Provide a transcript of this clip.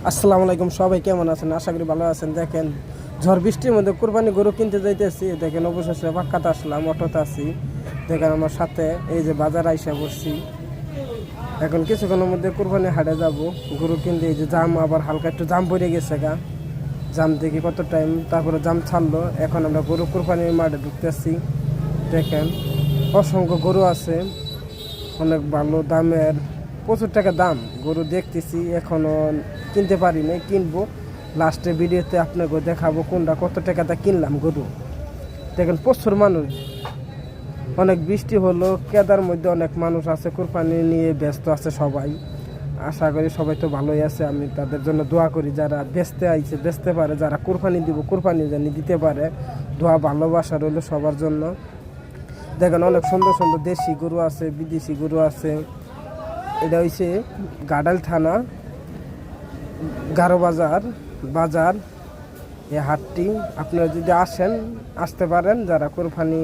আসসালামু আলাইকুম, সবাই কেমন আছেন? আশা করি ভালো আছেন। দেখেন, ঝড় বৃষ্টির মধ্যে কুরবানি গরু কিনতে যাইতেছি। দেখেন, অবশেষে পাক্কাতে আসলাম, অটোতে আছি। দেখেন, আমার সাথে এই যে বাজার আইসা পড়ছি। এখন কিছুক্ষণের মধ্যে কুরবানি হাটে যাব গরু কিনতে। এই যে জাম, আবার হালকা একটু জাম পড়ে গেছে গা। জাম দেখি কত টাইম, তারপরে জাম ছাড়লো। এখন আমরা গরু কুরবানির মাঠে ঢুকতেছি। দেখেন, অসংখ্য গরু আছে, অনেক ভালো দামের, প্রচুর টাকা দাম। গরু দেখতেছি, এখনো কিনতে পারি নাই, কিনবো। লাস্টে ভিডিওতে আপনাকে দেখাবো কোনটা কত টাকাটা কিনলাম গরু। দেখেন, প্রচুর মানুষ, অনেক বৃষ্টি হলো, কেদার মধ্যে অনেক মানুষ আছে, কুরবানি নিয়ে ব্যস্ত আছে সবাই। আশা করি সবাই তো ভালোই আছে। আমি তাদের জন্য দোয়া করি, যারা বেচতে আইছে বেচতে পারে, যারা কুরবানি দিব কুরবানি জানি দিতে পারে। দোয়া ভালোবাসা রইল সবার জন্য। দেখেন, অনেক সুন্দর সুন্দর দেশি গরু আছে, বিদেশি গরু আছে। এটা হইছে গাডাল থানা, গারো বাজার বাজার। এই হাটটি আপনারা যদি আসেন, আসতে পারেন যারা কোরবানি